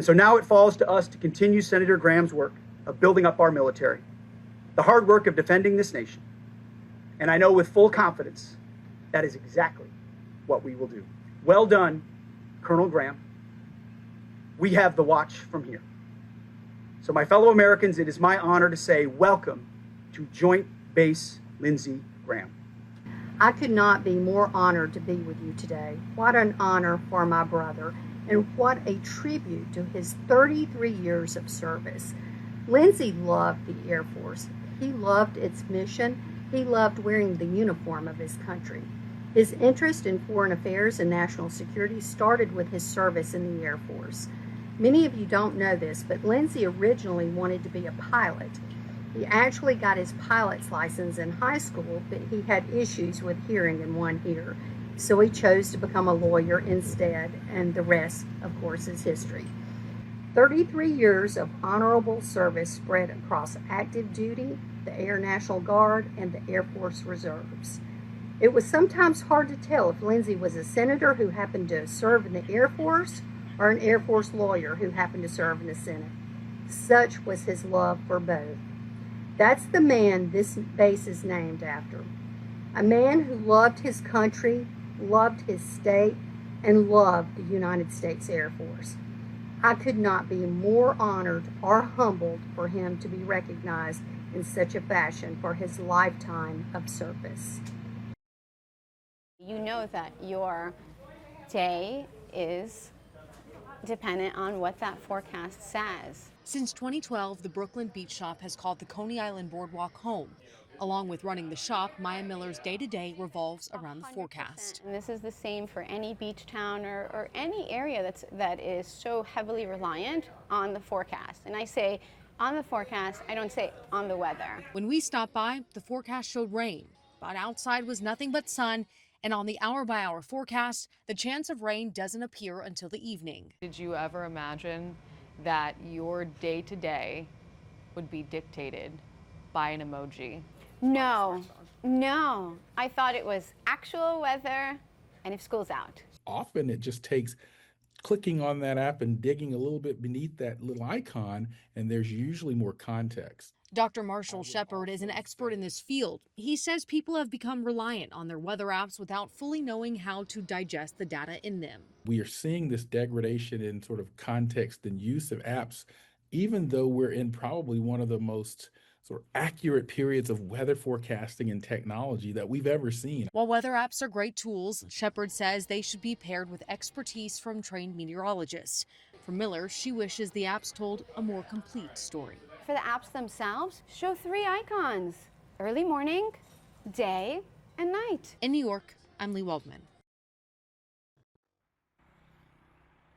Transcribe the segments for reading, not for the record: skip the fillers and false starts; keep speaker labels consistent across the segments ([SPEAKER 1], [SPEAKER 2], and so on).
[SPEAKER 1] And so now it falls to us to continue Senator Graham's work of building up our military, the hard work of defending this nation. And I know with full confidence that is exactly what we will do. Well done, Colonel Graham. We have the watch from here. So my fellow Americans, it is my honor to say welcome to Joint Base Lindsey Graham.
[SPEAKER 2] I could not be more honored to be with you today. What an honor for my brother, and what a tribute to his 33 years of service. Lindsey loved the Air Force. He loved its mission. He loved wearing the uniform of his country. His interest in foreign affairs and national security started with his service in the Air Force. Many of you don't know this, but Lindsey originally wanted to be a pilot. He actually got his pilot's license in high school, but he had issues with hearing in one ear. So he chose to become a lawyer instead, and the rest, of course, is history. 33 years of honorable service spread across active duty, the Air National Guard, and the Air Force Reserves. It was sometimes hard to tell if Lindsey was a senator who happened to serve in the Air Force or an Air Force lawyer who happened to serve in the Senate. Such was his love for both. That's the man this base is named after. A man who loved his country, loved his state, and loved the United States Air Force. I could not be more honored or humbled for him to be recognized in such a fashion for his lifetime of service.
[SPEAKER 3] You know that your day is dependent on what that forecast says.
[SPEAKER 4] Since 2012, the Brooklyn Beach Shop has called the Coney Island Boardwalk home. Along with running the shop, Maya Miller's day-to-day revolves around the forecast.
[SPEAKER 3] And this is the same for any beach town or any area that is so heavily reliant on the forecast. And I say on the forecast, I don't say on the weather.
[SPEAKER 4] When we stopped by, the forecast showed rain, but outside was nothing but sun. And on the hour-by-hour forecast, the chance of rain doesn't appear until the evening.
[SPEAKER 5] Did you ever imagine that your day-to-day would be dictated by an emoji?
[SPEAKER 3] No. I thought it was actual weather and if school's out.
[SPEAKER 6] Often it just takes clicking on that app and digging a little bit beneath that little icon, and there's usually more context.
[SPEAKER 4] Dr. Marshall Shepard is an expert in this field. He says people have become reliant on their weather apps without fully knowing how to digest the data in them.
[SPEAKER 6] We are seeing this degradation in sort of context and use of apps, even though we're in probably one of the most sort of accurate periods of weather forecasting and technology that we've ever seen.
[SPEAKER 4] While weather apps are great tools, Shepard says they should be paired with expertise from trained meteorologists. For Miller, she wishes the apps told a more complete story.
[SPEAKER 3] For the apps themselves, show 3 icons: early morning, day, and night.
[SPEAKER 4] In New York, I'm Lee Waldman.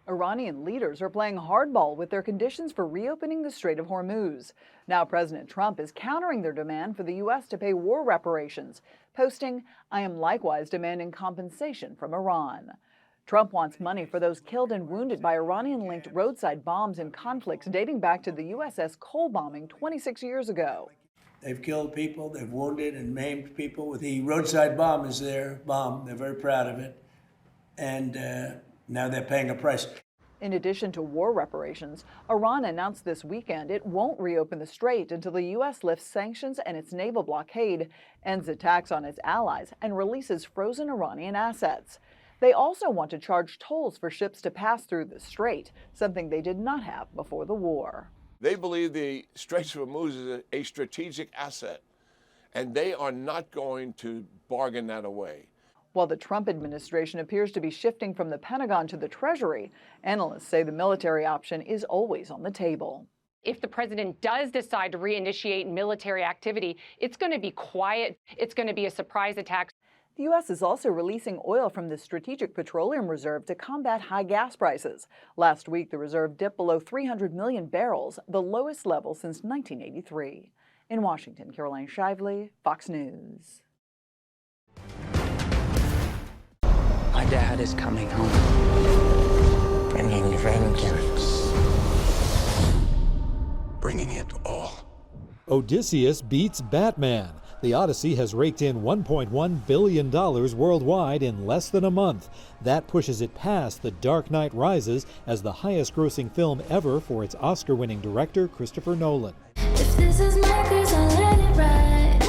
[SPEAKER 7] Iranian leaders are playing hardball with their conditions for reopening the Strait of Hormuz. Now President Trump is countering their demand for the U.S. to pay war reparations, posting, "I am likewise demanding compensation from Iran." Trump wants money for those killed and wounded by Iranian-linked roadside bombs in conflicts dating back to the USS Cole bombing 26 years ago.
[SPEAKER 8] They've killed people, they've wounded and maimed people. The roadside bomb is their bomb. They're very proud of it. And now they're paying a price.
[SPEAKER 7] In addition to war reparations, Iran announced this weekend it won't reopen the strait until the U.S. lifts sanctions and its naval blockade, ends attacks on its allies, and releases frozen Iranian assets. They also want to charge tolls for ships to pass through the strait, something they did not have before the war.
[SPEAKER 9] They believe the Straits of Hormuz is a strategic asset, and they are not going to bargain that away.
[SPEAKER 7] While the Trump administration appears to be shifting from the Pentagon to the Treasury, analysts say the military option is always on the table.
[SPEAKER 10] If the president does decide to reinitiate military activity, it's going to be quiet. It's going to be a surprise attack.
[SPEAKER 7] The U.S. is also releasing oil from the Strategic Petroleum Reserve to combat high gas prices. Last week, the reserve dipped below 300 million barrels, the lowest level since 1983. In Washington, Caroline Shively, Fox News.
[SPEAKER 11] My dad is coming home. Bringing vengeance. Bringing it all.
[SPEAKER 12] Odysseus beats Batman. The Odyssey has raked in $1.1 billion worldwide in less than a month. That pushes it past The Dark Knight Rises as the highest-grossing film ever for its Oscar-winning director, Christopher Nolan.
[SPEAKER 13] If this is my case, I'll let it ride.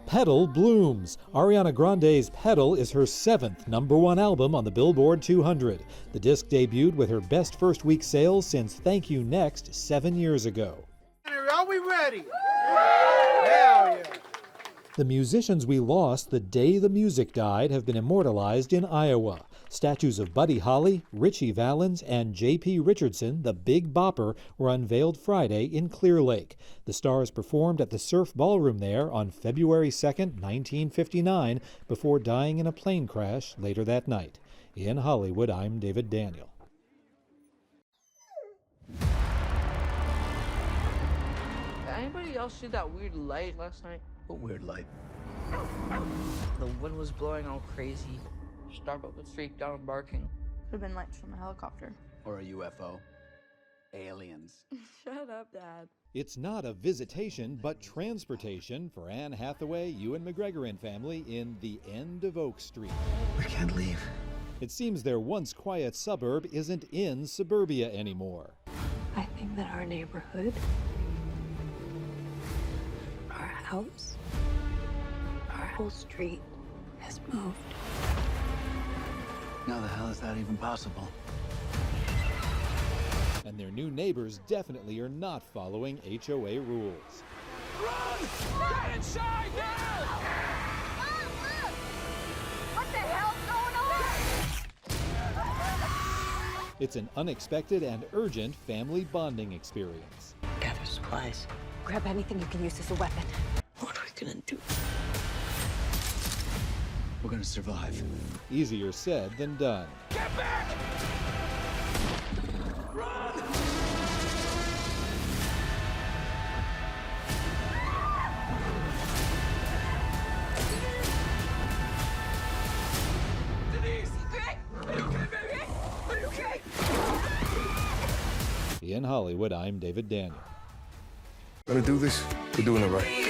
[SPEAKER 12] Petal blooms. Ariana Grande's Petal is her 7th #1 album on the Billboard 200. The disc debuted with her best first-week sales since Thank You Next 7 years ago.
[SPEAKER 14] Are we ready? Hell yeah!
[SPEAKER 12] The musicians we lost the day the music died have been immortalized in Iowa. Statues of Buddy Holly, Richie Valens, and J.P. Richardson, the Big Bopper, were unveiled Friday in Clear Lake. The stars performed at the Surf Ballroom there on February 2, 1959, before dying in a plane crash later that night. In Hollywood, I'm David Daniel.
[SPEAKER 15] Anybody else see that weird light last night?
[SPEAKER 11] What weird light?
[SPEAKER 15] The wind was blowing all crazy. Starbuck was freaked out and barking.
[SPEAKER 16] Could have been lights from a helicopter.
[SPEAKER 11] Or a UFO? Aliens.
[SPEAKER 16] Shut up, Dad.
[SPEAKER 12] It's not a visitation, but transportation for Anne Hathaway, Ewan McGregor and family in The End of Oak Street.
[SPEAKER 11] We can't leave.
[SPEAKER 12] It seems their once quiet suburb isn't in suburbia anymore.
[SPEAKER 16] I think that our neighborhood, our house, our whole street has moved.
[SPEAKER 11] How the hell is that even possible?
[SPEAKER 12] And their new neighbors definitely are not following HOA rules.
[SPEAKER 13] Run! Get inside now! Mom, look! What the hell's going on?
[SPEAKER 12] It's an unexpected and urgent family bonding experience.
[SPEAKER 11] Gather supplies.
[SPEAKER 16] Grab anything you can use as a weapon.
[SPEAKER 11] What are we gonna do? We're gonna survive.
[SPEAKER 12] Easier said than done.
[SPEAKER 13] Get back! Run! Denise! Hey! Are you okay, baby? Are you okay?
[SPEAKER 12] In Hollywood, I'm David Daniel.
[SPEAKER 17] Gonna do this, we're doing it right.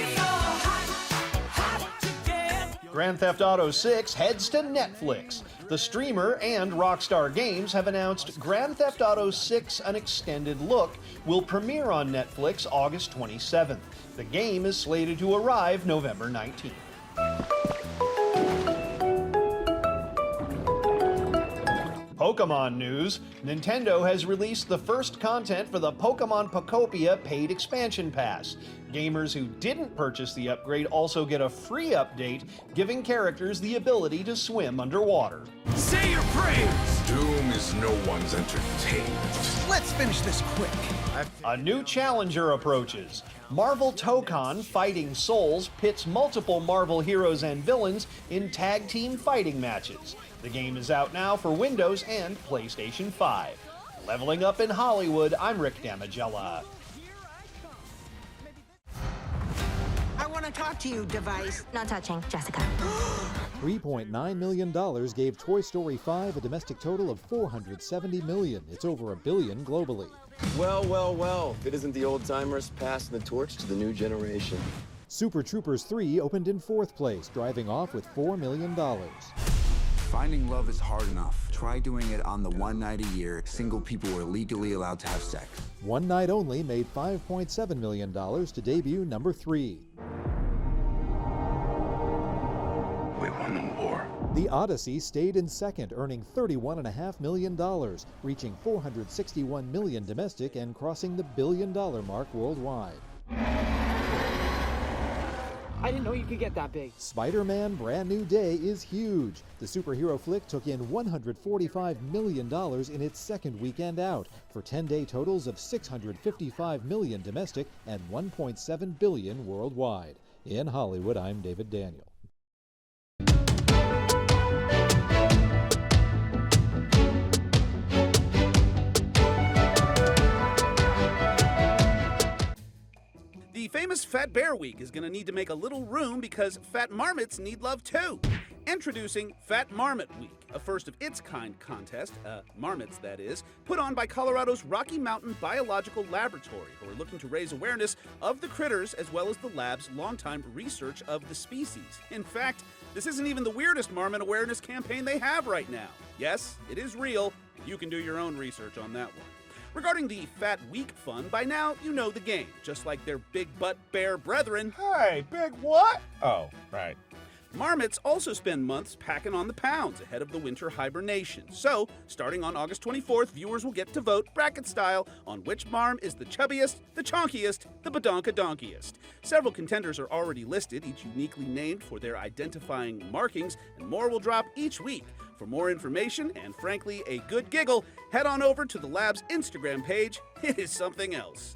[SPEAKER 18] Grand Theft Auto 6 heads to Netflix. The streamer and Rockstar Games have announced Grand Theft Auto 6: An Extended Look will premiere on Netflix August 27th. The game is slated to arrive November 19th. Pokemon news. Nintendo has released the first content for the Pokemon Pokopia paid expansion pass. Gamers who didn't purchase the upgrade also get a free update, giving characters the ability to swim underwater.
[SPEAKER 13] Say your prayers!
[SPEAKER 17] Doom is no one's entertainment.
[SPEAKER 14] Let's finish this quick.
[SPEAKER 18] A new challenger approaches. Marvel Tokon Fighting Souls pits multiple Marvel heroes and villains in tag team fighting matches. The game is out now for Windows and PlayStation 5. Leveling up in Hollywood, I'm Rick Damagella.
[SPEAKER 19] I want to talk to you, device.
[SPEAKER 20] Not touching, Jessica.
[SPEAKER 12] $3.9 million gave Toy Story 5 a domestic total of $470 million. It's over $1 billion globally.
[SPEAKER 21] Well, well, well. If it isn't the old-timers passing the torch to the new generation.
[SPEAKER 12] Super Troopers 3 opened in 4th place, driving off with $4 million.
[SPEAKER 22] Finding love is hard enough. Try doing it on the one night a year single people were legally allowed to have sex.
[SPEAKER 12] One Night Only made $5.7 million to debut number 3.
[SPEAKER 17] We won the war.
[SPEAKER 12] The Odyssey stayed in 2nd, earning $31.5 million, reaching $461 million domestic and crossing the $1 billion mark worldwide.
[SPEAKER 14] I didn't know you could get that big.
[SPEAKER 12] Spider-Man Brand New Day is huge. The superhero flick took in $145 million in its second weekend out, for 10-day totals of $655 million domestic and $1.7 billion worldwide. In Hollywood, I'm David Daniel.
[SPEAKER 23] The famous Fat Bear Week is going to need to make a little room because fat marmots need love too.
[SPEAKER 1] Introducing Fat Marmot Week, a first-of-its-kind contest, marmots that is, put on by Colorado's Rocky Mountain Biological Laboratory, who are looking to raise awareness of the critters as well as the lab's longtime research of the species. In fact, this isn't even the weirdest marmot awareness campaign they have right now. Yes, it is real, and you can do your own research on that one. Regarding the Fat Week fun, by now you know the game, just like their big butt bear brethren.
[SPEAKER 20] Hey, big what? Oh, right.
[SPEAKER 1] Marmots also spend months packing on the pounds ahead of the winter hibernation. So, starting on August 24th, viewers will get to vote bracket style on which marm is the chubbiest, the chonkiest, the badonkadonkiest. Several contenders are already listed, each uniquely named for their identifying markings, and more will drop each week. For more information and, frankly, a good giggle, head on over to the lab's Instagram page. It is something else.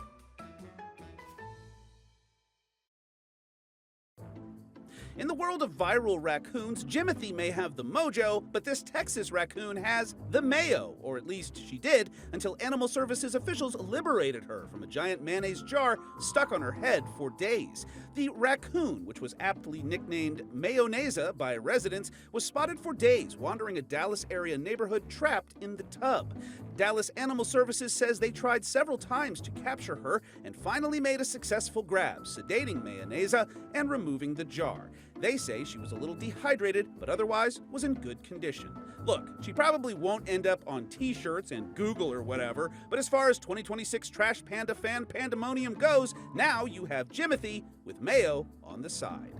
[SPEAKER 1] In the world of viral raccoons, Jimothy may have the mojo, but this Texas raccoon has the mayo, or at least she did, until Animal Services officials liberated her from a giant mayonnaise jar stuck on her head for days. The raccoon, which was aptly nicknamed Mayonnaise by residents, was spotted for days wandering a Dallas area neighborhood trapped in the tub. Dallas Animal Services says they tried several times to capture her and finally made a successful grab, sedating Mayonnaise and removing the jar. They say she was a little dehydrated, but otherwise was in good condition. Look, she probably won't end up on t-shirts and Google or whatever, but as far as 2026 Trash Panda fan pandemonium goes, now you have Jimothy with mayo on the side.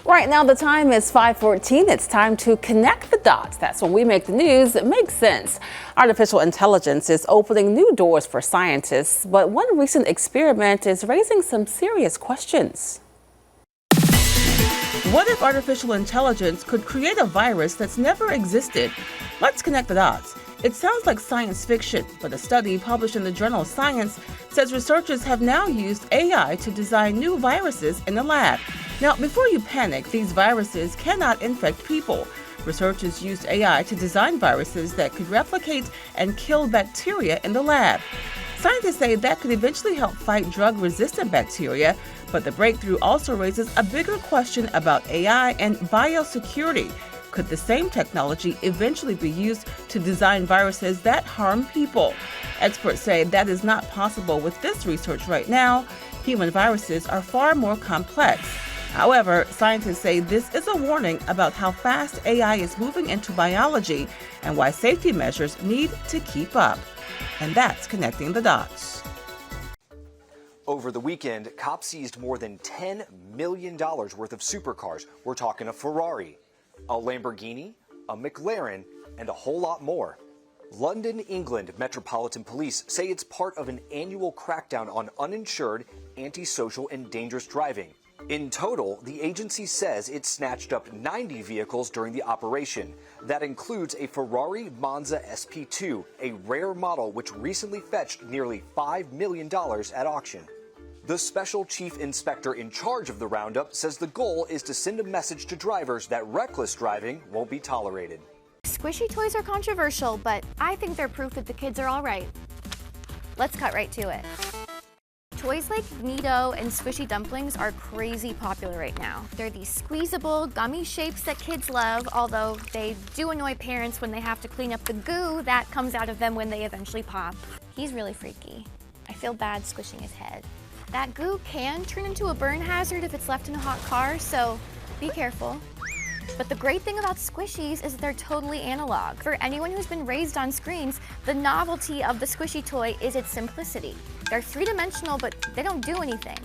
[SPEAKER 23] Right now the time is 5:14. It's time to connect the dots. That's when we make the news that makes sense. Artificial intelligence is opening new doors for scientists, but one recent experiment is raising some serious questions. What if artificial intelligence could create a virus that's never existed? Let's connect the dots. It sounds like science fiction, but a study published in the journal Science says researchers have now used AI to design new viruses in the lab. Now, before you panic, these viruses cannot infect people. Researchers used AI to design viruses that could replicate and kill bacteria in the lab. Scientists say that could eventually help fight drug-resistant bacteria, but the breakthrough also raises a bigger question about AI and biosecurity. Could the same technology eventually be used to design viruses that harm people? Experts say that is not possible with this research right now. Human viruses are far more complex. However, scientists say this is a warning about how fast AI is moving into biology and why safety measures need to keep up. And that's connecting the dots.
[SPEAKER 24] Over the weekend, cops seized more than $10 million worth of supercars. We're talking a Ferrari, a Lamborghini, a McLaren, and a whole lot more. London, England Metropolitan Police say it's part of an annual crackdown on uninsured, antisocial, and dangerous driving. In total, the agency says it snatched up 90 vehicles during the operation. That includes a Ferrari Monza SP2, a rare model which recently fetched nearly $5 million at auction. The special chief inspector in charge of the roundup says the goal is to send a message to drivers that reckless driving won't be tolerated.
[SPEAKER 25] Squishy toys are controversial, but I think they're proof that the kids are all right. Let's cut right to it. Toys like Neato and Squishy Dumplings are crazy popular right now. They're these squeezable, gummy shapes that kids love, although they do annoy parents when they have to clean up the goo that comes out of them when they eventually pop. He's really freaky. I feel bad squishing his head. That goo can turn into a burn hazard if it's left in a hot car, so be careful. But the great thing about squishies is that they're totally analog. For anyone who's been raised on screens, the novelty of the squishy toy is its simplicity. They're three-dimensional, but they don't do anything.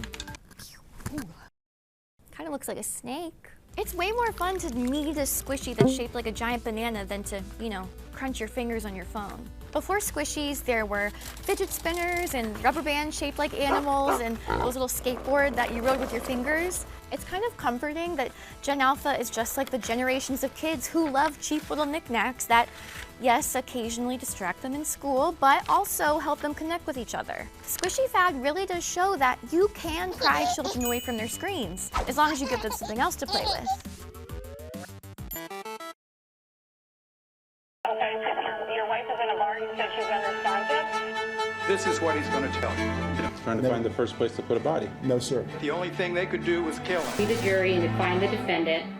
[SPEAKER 25] Kind of looks like a snake. It's way more fun to knead a squishy that's shaped like a giant banana than to, crunch your fingers on your phone. Before squishies, there were fidget spinners and rubber bands shaped like animals and those little skateboard that you rode with your fingers. It's kind of comforting that Gen Alpha is just like the generations of kids who love cheap little knickknacks that, yes, occasionally distract them in school, but also help them connect with each other. The squishy fad really does show that you can pry children away from their screens, as long as you give them something else to play with.
[SPEAKER 26] Your wife is in a bar, you said she's unresponsive?
[SPEAKER 27] This
[SPEAKER 2] this is what he's going to tell you.
[SPEAKER 3] Trying to find the first place to put a body.
[SPEAKER 4] No, sir.
[SPEAKER 2] The only thing they could do was kill him.
[SPEAKER 10] The jury to find the defendant